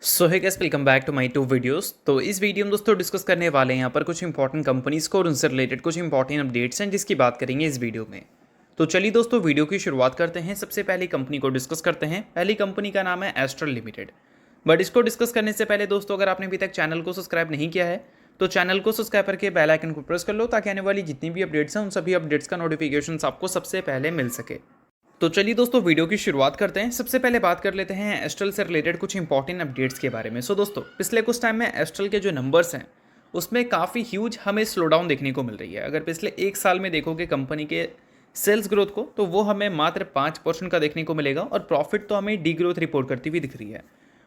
सो है guys, welcome back to my to videos. तो इस वीडियो में दोस्तों डिस्कस करने वाले हैं यहाँ पर कुछ इंपॉर्टेंट कंपनीज को और उनसे रिलेटेड कुछ इंपॉर्टेंट अपडेट्स हैं जिसकी बात करेंगे इस वीडियो में। तो चलिए दोस्तों वीडियो की शुरुआत करते हैं। सबसे पहली कंपनी को डिस्कस करते हैं। पहली कंपनी का नाम है एस्ट्रल लिमिटेड। बट इसको डिस्कस करने से पहले दोस्तों, अगर आपने अभी तक चैनल को सब्सक्राइब नहीं किया है तो चैनल को सब्सक्राइब करके बेल आइकन को प्रेस कर लो ताकि आने वाली जितनी भी अपडेट्स हैं उन सभी अपडेट्स का नोटिफिकेशन आपको सबसे पहले मिल सके। तो चलिए दोस्तों वीडियो की शुरुआत करते हैं। सबसे पहले बात कर लेते हैं एस्ट्रल से रिलेटेड कुछ इंपॉर्टेंट अपडेट्स के बारे में। सो दोस्तों, पिछले कुछ टाइम में एस्ट्रल के जो नंबर्स हैं उसमें काफ़ी ह्यूज हमें स्लो डाउन देखने को मिल रही है। अगर पिछले एक साल में देखोगे कंपनी के सेल्स ग्रोथ को तो वो हमें मात्र 5% का देखने को मिलेगा और प्रॉफिट तो हमें डी ग्रोथ रिपोर्ट करती हुई दिख रही है।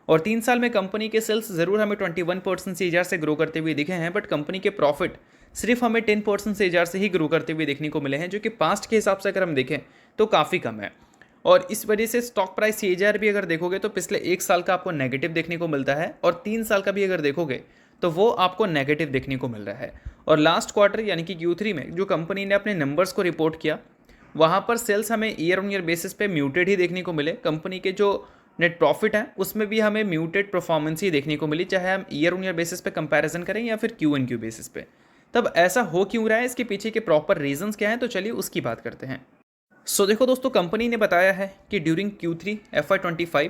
और 3 साल में कंपनी के सेल्स ज़रूर हमें 21% CAGR से ग्रो करते हुए दिखे हैं, बट कंपनी के प्रॉफिट सिर्फ हमें 10% CAGR से ही ग्रो करते हुए देखने को मिले हैं, जो कि पास्ट के हिसाब से अगर हम देखें तो काफ़ी कम है। और इस वजह से स्टॉक प्राइस CAGR भी अगर देखोगे तो पिछले एक साल का आपको नेगेटिव देखने को मिलता है और 3 साल का भी अगर देखोगे तो वो आपको नेगेटिव देखने को मिल रहा है। और लास्ट क्वार्टर यानी कि Q3 में जो कंपनी ने अपने नंबर्स को रिपोर्ट किया वहाँ पर सेल्स हमें ईयर ऑन ईयर बेसिस पे म्यूटेड ही देखने को मिले। कंपनी के जो नेट प्रॉफिट है उसमें भी हमें म्यूटेड परफॉर्मेंस ही देखने को मिली, चाहे हम ईयर ऑन ईयर बेसिस पे कंपैरिजन करें या फिर Q1Q बेसिस पे। तब ऐसा हो क्यों रहा है, इसके पीछे के प्रॉपर रीजंस क्या हैं, तो चलिए उसकी बात करते हैं। देखो दोस्तों, कंपनी ने बताया है कि during Q3 FY25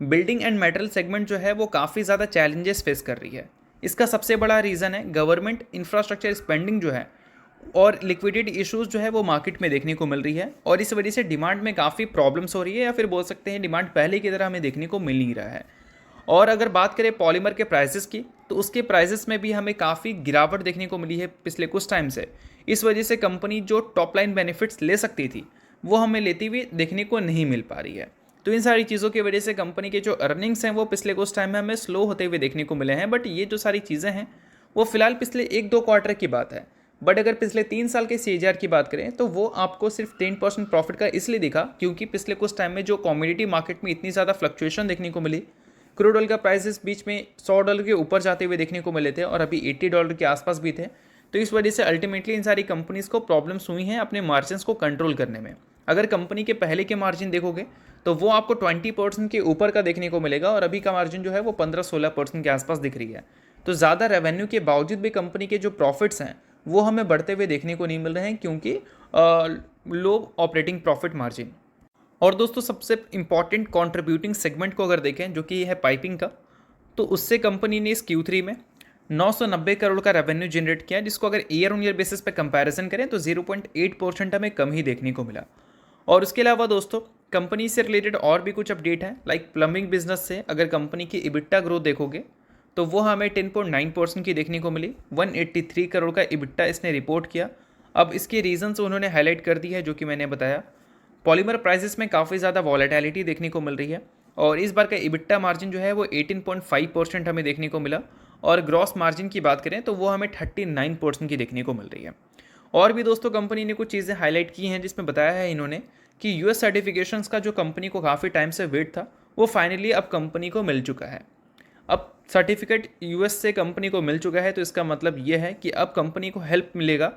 building and metal segment जो है वो काफ़ी ज़्यादा चैलेंजेस फेस कर रही है। इसका सबसे बड़ा रीज़न है गवर्नमेंट इंफ्रास्ट्रक्चर स्पेंडिंग जो है और लिक्विडिटी इश्यूज जो है वो मार्केट में देखने को मिल रही है और इस वजह से डिमांड में काफ़ी प्रॉब्लम्स हो रही है, या फिर बोल सकते हैं डिमांड पहले की तरह हमें देखने को मिल नहीं रहा है। और अगर बात करें पॉलीमर के प्राइसेस की तो उसके प्राइसेस में भी हमें काफ़ी गिरावट देखने को मिली है पिछले कुछ टाइम से। इस वजह से कंपनी जो टॉप लाइन बेनिफिट्स ले सकती थी वो हमें लेती हुई देखने को नहीं मिल पा रही है। तो इन सारी चीज़ों की वजह से कंपनी के जो अर्निंग्स हैं वो पिछले कुछ टाइम में हमें स्लो होते हुए देखने को मिले हैं। बट ये जो सारी चीज़ें हैं वो फिलहाल पिछले 1-2 क्वार्टर की बात है। बट अगर पिछले 3 साल के CAGR की बात करें तो वो आपको सिर्फ 10% प्रॉफिट का इसलिए दिखा क्योंकि पिछले कुछ टाइम में जो कमोडिटी मार्केट में इतनी ज़्यादा फ्लक्चुएशन देखने को मिली। क्रूड ऑयल का प्राइसेस बीच में $100 के ऊपर जाते हुए देखने को मिले थे और अभी $80 के आसपास भी थे। तो इस वजह से अल्टीमेटली इन सारी कंपनीज़ को प्रॉब्लम्स हुई हैं अपने मार्जिन्स को कंट्रोल करने में। अगर कंपनी के पहले के मार्जिन देखोगे तो वो आपको 20% के ऊपर का देखने को मिलेगा और अभी का मार्जिन जो है वो 15-16% के आसपास दिख रही है। तो ज़्यादा रेवेन्यू के बावजूद भी कंपनी के जो प्रॉफिट्स हैं वो हमें बढ़ते हुए देखने को नहीं मिल रहे हैं क्योंकि लो ऑपरेटिंग प्रॉफिट मार्जिन। और दोस्तों, सबसे इंपॉर्टेंट कंट्रीब्यूटिंग सेगमेंट को अगर देखें जो कि है पाइपिंग का, तो उससे कंपनी ने इस Q3 में 990 करोड़ का रेवेन्यू जनरेट किया, जिसको अगर ईयर ऑन ईयर बेसिस पे कंपैरिजन करें तो 0.8% हमें कम ही देखने को मिला। और उसके अलावा दोस्तों, कंपनी से रिलेटेड और भी कुछ अपडेट हैं। लाइक प्लम्बिंग बिजनेस से अगर कंपनी की EBITDA ग्रोथ देखोगे तो वो हमें 10.9% की देखने को मिली। 183 करोड़ का EBITDA इसने रिपोर्ट किया। अब इसके रीजंस उन्होंने हाईलाइट कर दी है जो कि मैंने बताया। पॉलीमर प्राइसेस में काफ़ी ज़्यादा वॉलेटिलिटी देखने को मिल रही है और इस बार का EBITDA मार्जिन जो है वो 18.5% हमें देखने को मिला। और ग्रॉस मार्जिन की बात करें तो वो हमें 39% की देखने को मिल रही है। और भी दोस्तों, कंपनी ने कुछ चीज़ें हाईलाइट की हैं जिसमें बताया है इन्होंने कि US सर्टिफिकेशंस का जो कंपनी को काफ़ी टाइम से वेट था वो फाइनली अब कंपनी को मिल चुका है। अब सर्टिफिकेट US से कंपनी को मिल चुका है तो इसका मतलब ये है कि अब कंपनी को हेल्प मिलेगा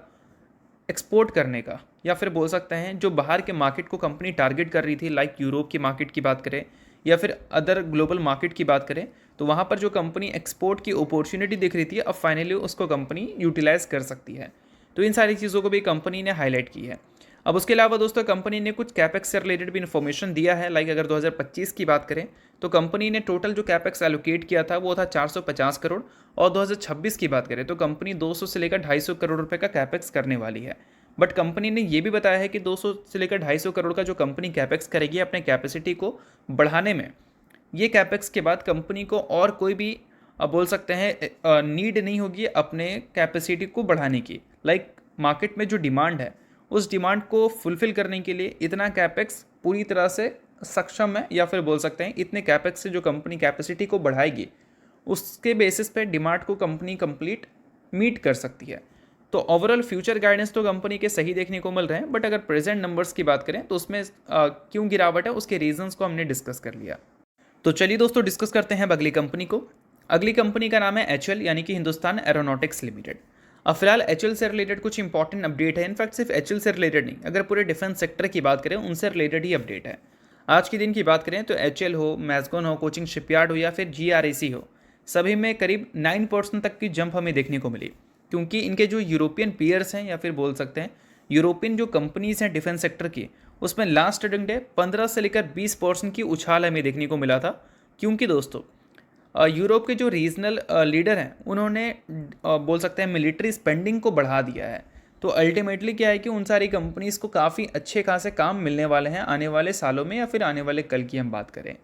एक्सपोर्ट करने का, या फिर बोल सकते हैं जो बाहर के मार्केट को कंपनी टारगेट कर रही थी, लाइक यूरोप की मार्केट की बात करें या फिर अदर ग्लोबल मार्केट की बात करें, तो वहाँ पर जो कंपनी एक्सपोर्ट की अपॉर्चुनिटी दिख रही थी अब फाइनली उसको कंपनी यूटिलाइज कर सकती है। तो इन सारी चीज़ों को भी कंपनी ने हाईलाइट की है। अब उसके अलावा दोस्तों, कंपनी ने कुछ कैपेक्स से रिलेटेड भी इन्फॉर्मेशन दिया है। लाइक अगर 2025 की बात करें तो कंपनी ने टोटल जो कैपेक्स एलोकेट किया था वो था 450 करोड़ और 2026 की बात करें तो कंपनी 200 से लेकर 250 करोड़ रुपए का कैपेक्स करने वाली है। बट कंपनी ने ये भी बताया है कि 200 से लेकर 250 करोड़ का जो कंपनी कैपेक्स करेगी अपने कैपेसिटी को बढ़ाने में, ये कैपेक्स के बाद कंपनी को और कोई भी बोल सकते हैं नीड नहीं होगी अपने कैपेसिटी को बढ़ाने की। लाइक मार्केट में जो डिमांड है उस डिमांड को फुलफिल करने के लिए इतना कैपेक्स पूरी तरह से सक्षम है, या फिर बोल सकते हैं इतने कैपेक्स से जो कंपनी कैपेसिटी को बढ़ाएगी उसके बेसिस पे डिमांड को कंपनी कंप्लीट मीट कर सकती है। तो ओवरऑल फ्यूचर गाइडेंस तो कंपनी के सही देखने को मिल रहे हैं, बट अगर प्रेजेंट नंबर्स की बात करें तो उसमें क्यों गिरावट है उसके रीजंस को हमने डिस्कस कर लिया। तो चलिए दोस्तों डिस्कस करते हैं अब अगली कंपनी को। अगली कंपनी का नाम है HL यानी कि हिंदुस्तान एरोनॉटिक्स लिमिटेड। अब फिलहाल HL से रिलेटेड कुछ इंपॉर्टेंट अपडेट है। इनफैक्ट सिर्फ HL से रिलेटेड नहीं, अगर पूरे डिफेंस सेक्टर की बात करें उनसे रिलेटेड ही अपडेट है। आज के दिन की बात करें तो HL हो, मैज़गॉन हो, कोचिंग शिपयार्ड हो या फिर GRAC हो, सभी में करीब 9% तक की जंप हमें देखने को मिली, क्योंकि इनके जो यूरोपियन पीयर्स हैं या फिर बोल सकते हैं यूरोपियन जो कंपनीज हैं डिफेंस सेक्टर की, उसमें लास्ट ट्रेडिंग डे 15 से लेकर 20% की उछाल हमें देखने को मिला था। क्योंकि दोस्तों यूरोप के जो रीजनल लीडर हैं उन्होंने बोल सकते हैं मिलिट्री स्पेंडिंग को बढ़ा दिया है। तो अल्टीमेटली क्या है कि उन सारी कंपनीज़ को काफ़ी अच्छे खासे काम मिलने वाले हैं आने वाले सालों में या फिर आने वाले कल की हम बात करें।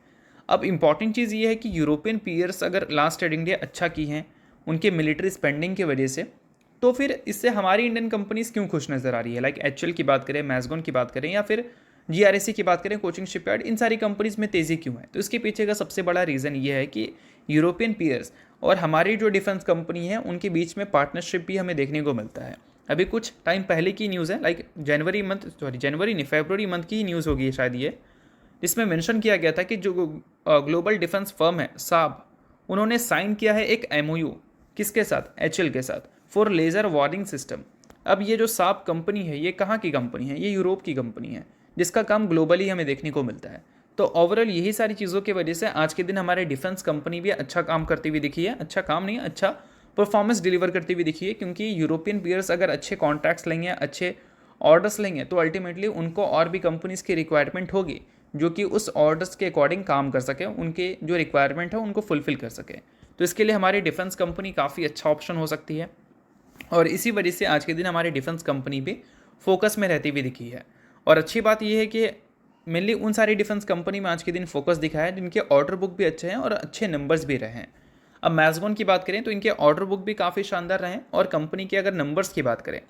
अब इंपॉर्टेंट चीज़ ये है कि यूरोपियन पीयर्स अगर लास्ट ट्रेडिंग डे अच्छा की हैं उनके मिलिट्री स्पेंडिंग की वजह से, तो फिर इससे हमारी इंडियन कंपनीज़ क्यों खुश नज़र आ रही है। लाइक HL की बात करें, मैज़गॉन की बात करें या फिर GRAC की बात करें, कोचिंग शिपयार्ड, इन सारी कंपनीज़ में तेज़ी क्यों है। तो इसके पीछे का सबसे बड़ा रीज़न ये है कि यूरोपियन पीयर्स और हमारी जो डिफेंस कंपनी है उनके बीच में पार्टनरशिप भी हमें देखने को मिलता है। अभी कुछ टाइम पहले की न्यूज़ है, लाइक जनवरी नहीं, फरवरी मंथ की न्यूज़ होगी शायद ये, जिसमें मेंशन किया गया था कि जो ग्लोबल डिफेंस फर्म है साब, उन्होंने साइन किया है एक MOU किसके साथ, HL के साथ, फॉर लेज़र वार्निंग सिस्टम। अब ये जो साब कंपनी है ये कहाँ की कंपनी है, ये यूरोप की कंपनी है जिसका काम ग्लोबली हमें देखने को मिलता है। तो ओवरऑल यही सारी चीज़ों की वजह से आज के दिन हमारे डिफेंस कंपनी भी अच्छा काम करती हुई दिखी है, अच्छा काम नहीं, अच्छा परफॉर्मेंस डिलीवर करती हुई दिखी है। क्योंकि यूरोपियन पीयर्स अगर अच्छे कॉन्ट्रैक्ट्स लेंगे, अच्छे ऑर्डर्स लेंगे, तो अल्टीमेटली उनको और भी कंपनीज़ की रिक्वायरमेंट होगी जो कि उस ऑर्डर्स के अकॉर्डिंग काम कर सके, उनके जो रिक्वायरमेंट है उनको फुलफिल कर सके। तो इसके लिए हमारी डिफेंस कंपनी काफ़ी अच्छा ऑप्शन हो सकती है और इसी वजह से आज के दिन हमारी डिफेंस कंपनी भी फोकस में रहती हुई दिखी है। और अच्छी बात यह है कि मेनली उन सारी डिफेंस कंपनी में आज के दिन फोकस दिखा है जिनके ऑर्डर बुक भी अच्छे हैं और अच्छे नंबर्स भी रहे हैं। अब मैज़गॉन की बात करें तो इनके ऑर्डर बुक भी काफ़ी शानदार रहे और कंपनी के अगर नंबर्स की बात करें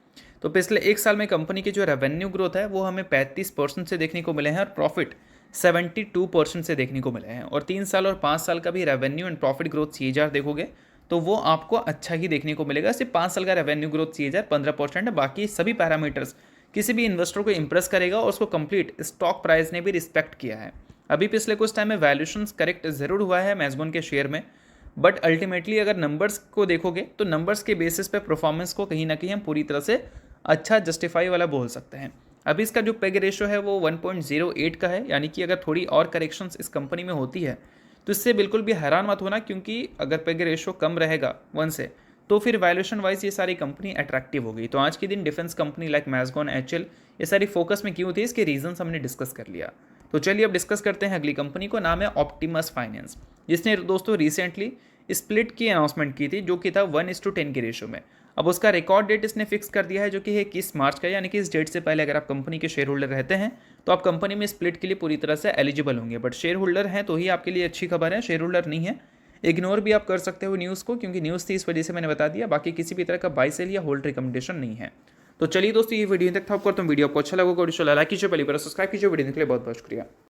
तो पिछले एक साल में कंपनी की जो रेवेन्यू ग्रोथ है वो हमें 35% से देखने को मिले हैं और प्रॉफिट 72% से देखने को मिले हैं। और 3 साल और 5 साल का भी revenue and profit growth CAGR देखोगे तो वो आपको अच्छा ही देखने को मिलेगा। सिर्फ 5 साल का रेवेन्यू ग्रोथ CAGR 15% है, बाकी सभी पैरामीटर्स किसी भी इन्वेस्टर को इंप्रेस करेगा और उसको कंप्लीट स्टॉक प्राइस ने भी रिस्पेक्ट किया है। अभी पिछले कुछ टाइम में वैल्यूशंस करेक्ट ज़रूर हुआ है मैज़गॉन के शेयर में, बट अल्टीमेटली अगर नंबर्स को देखोगे तो नंबर्स के बेसिस पे परफॉर्मेंस को कहीं ना कहीं हम पूरी तरह से अच्छा जस्टिफाई वाला बोल सकते हैं। अभी इसका जो पेग रेशो है वो 1.08 का है, यानी कि अगर थोड़ी और करेक्शंस इस कंपनी में होती है तो इससे बिल्कुल भी हैरान मत होना, क्योंकि अगर पेग रेशो कम रहेगा 1 से तो फिर वैल्यूएशन वाइज ये सारी कंपनी अट्रैक्टिव होगी। तो आज के दिन डिफेंस कंपनी लाइक मैज़गॉन, HL ये सारी फोकस में क्यों थी, इसके रीजंस हमने डिस्कस कर लिया। तो चलिए अब डिस्कस करते हैं अगली कंपनी को, नाम है ऑप्टिमस फाइनेंस, जिसने दोस्तों रिसेंटली स्प्लिट की अनाउंसमेंट की थी जो कि था 1:10 के रेशो में। अब उसका रिकॉर्ड डेट इसने फिक्स कर दिया है जो कि है 21 मार्च का, यानी कि इस डेट से पहले अगर आप कंपनी के शेयर होल्डर रहते हैं तो आप कंपनी में स्प्लिट के लिए पूरी तरह से एलिजिबल होंगे। बट शेयर होल्डर हैं तो ही आपके लिए अच्छी खबर है, शेयर होल्डर नहीं है इग्नोर भी आप कर सकते हो न्यूज़ को, क्योंकि न्यूज़ थी इस वजह से मैंने बता दिया। बाकी किसी भी तरह का बाय सेल या होल्ड रिकमेंडेशन नहीं है। तो चलिए दोस्तों ये वीडियो तक था, आपको वीडियो आपको अच्छा लगा, लाइक कीजिए, पहली बार सब्सक्राइब कीजिए। वीडियो के लिए बहुत बहुत शुक्रिया।